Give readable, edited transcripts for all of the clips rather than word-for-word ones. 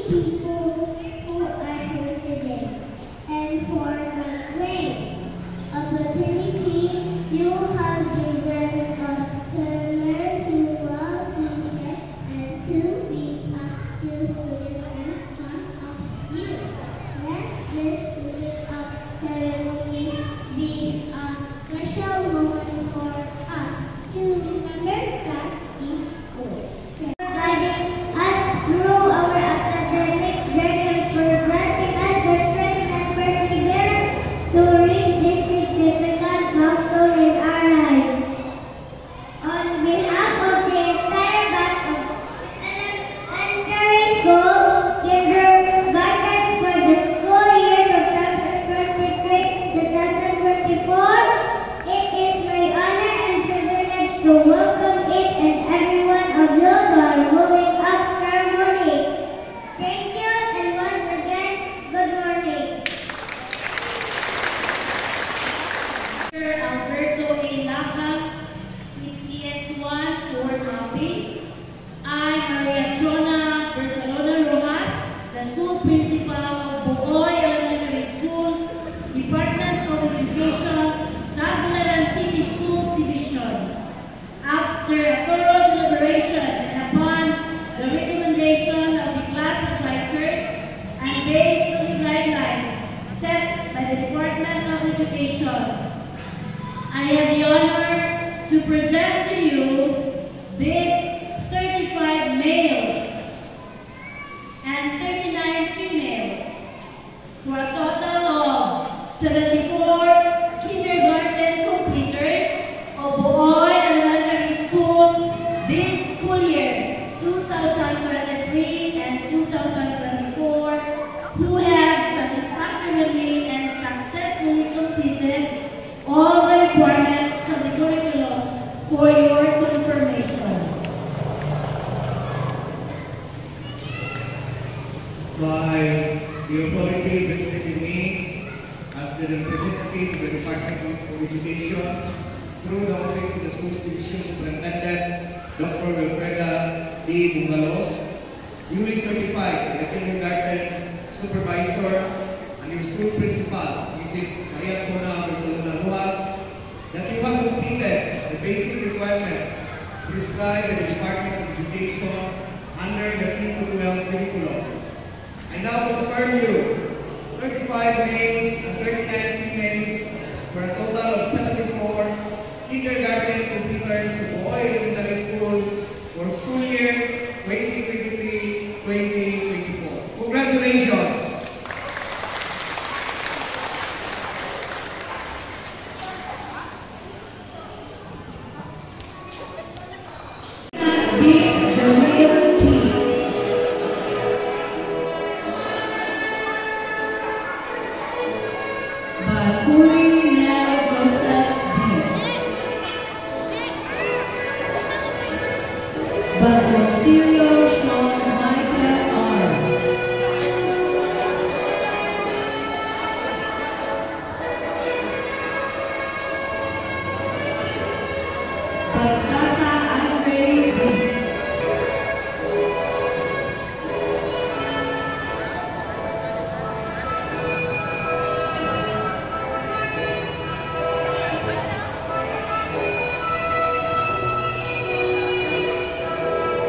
people who are here today, and for the great opportunity you have given us to learn to love Jesus and to be a children and son of you. Let this visit of ceremony be a special moment for us to remember that in school. Guiding us through our academic journey, for granting us the strength and perseverance to reach this significant milestone in our lives. On behalf of the entire batch of elementary school kindergarten for the school year 2023-2024, it is my honor and privilege to welcome each and every one of you to our moving up ceremony. Thank you, and once again, good morning. Alberto A. Laca, EPS1 for copy. I, Maria Chona Barcelona Rojas, the school principal of Buoy Elementary School, Department of Education, Tagbilaran City Schools Division. After a thorough deliberation and upon the recommendation of the class advisors and based on the guidelines set by the Department of Education, I have the honor to present to you these 35 males and 39 females for a total of 74 kindergarten completers of Buoy Elementary School this school year 2023 and 2024 who have satisfactorily and successfully completed all the requirements of the curriculum for your information. By the authority vested in me as the representative of the Department of Education through the Office of the Schools Division Superintendent, Dr. Wilfreda D. Bungalos, duly certified the kindergarten supervisor and your school principal, Mrs. Maria Chona Barcelona Rojas, that you have completed the basic requirements prescribed by the Department of Education under the K-12 curriculum. I now confirm you 35 males and 39 females for a total of 74 kindergarten completers of Buoy Elementary School for school year 2023-2024. Congratulations!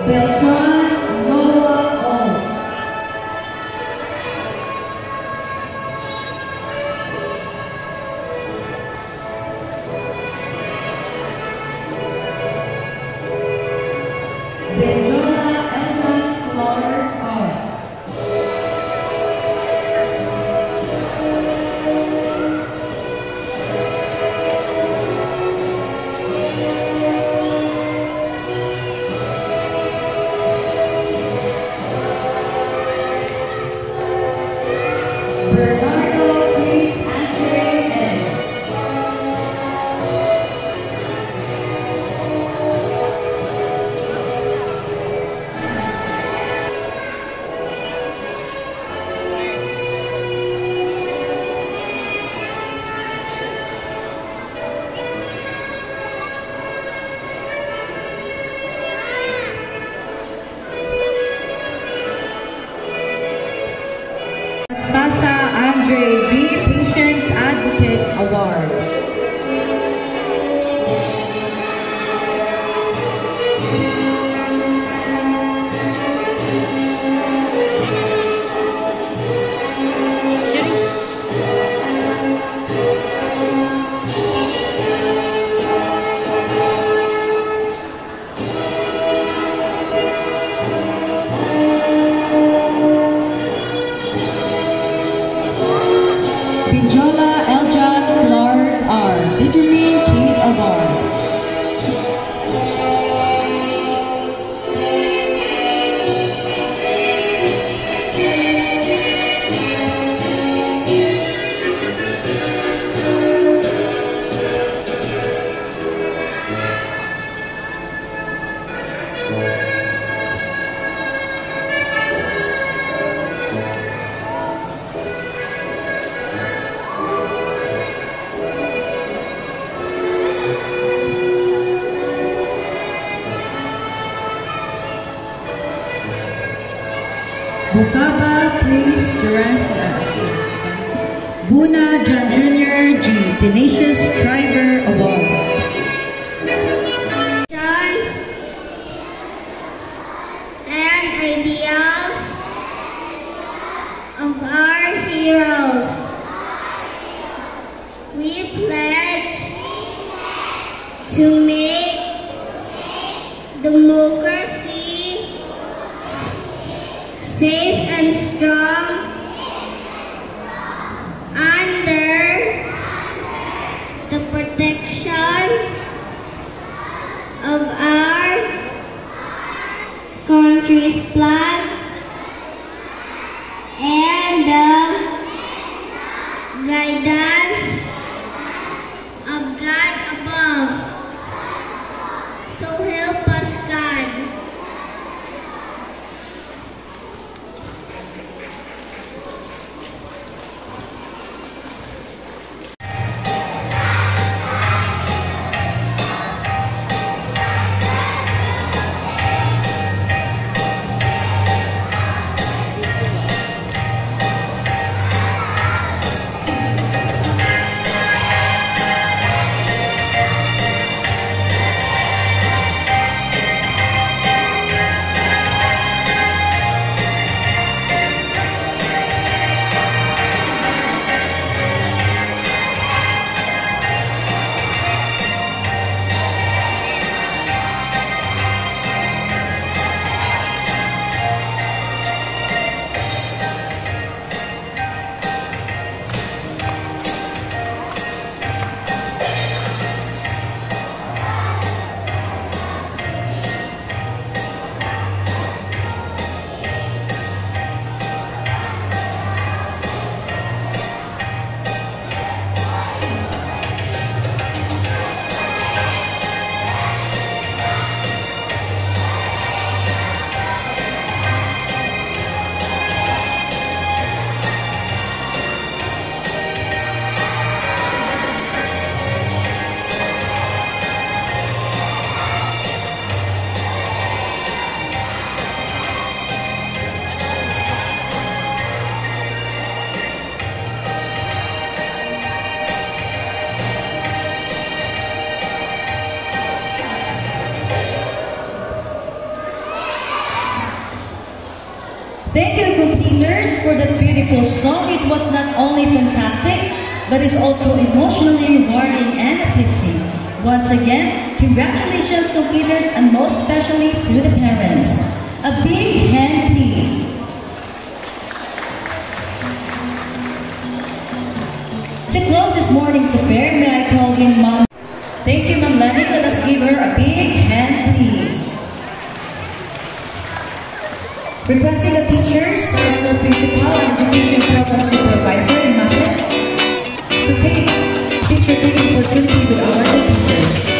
Beltran Parents Advocate Award. Pinjola Eljan Clark R. Benjamin Kate Award. Bukaba Prince Durasa. Buna John Jr. G. Tenacious Striver Award. Visions and ideals of our heroes. We pledge to make democracy safe and strong under the protection of our country's flag and the guidance of God above. So help us God. Thank you, completers, for that beautiful song. It was not only fantastic, but it's also emotionally rewarding and uplifting. Once again, congratulations, completers, and most especially to the parents. A big hand, please. To close this morning's affair, may I call in Mom? Thank you, Ma'am Lenny. Let us give her a big hand, please. Requesting the teachers, the school principal, and education program supervisor in Mapper to take picture-taking opportunity with our computers.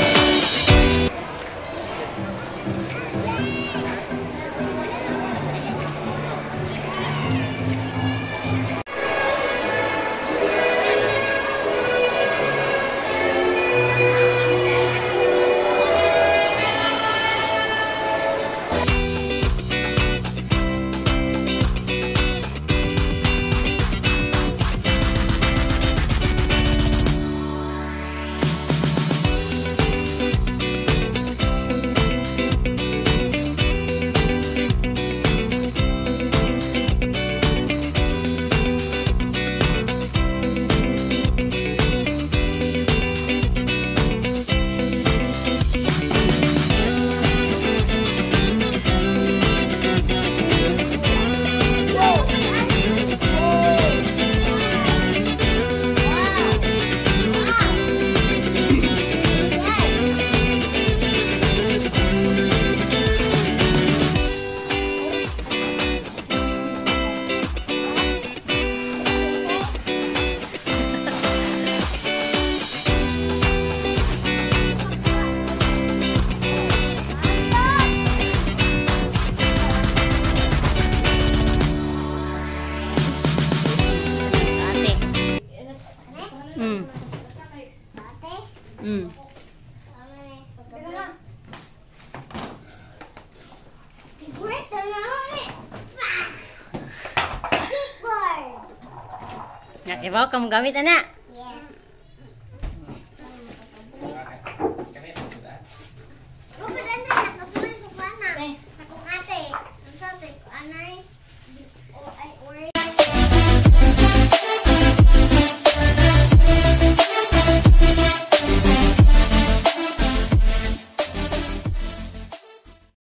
Ibaw ka mo gamit, anak.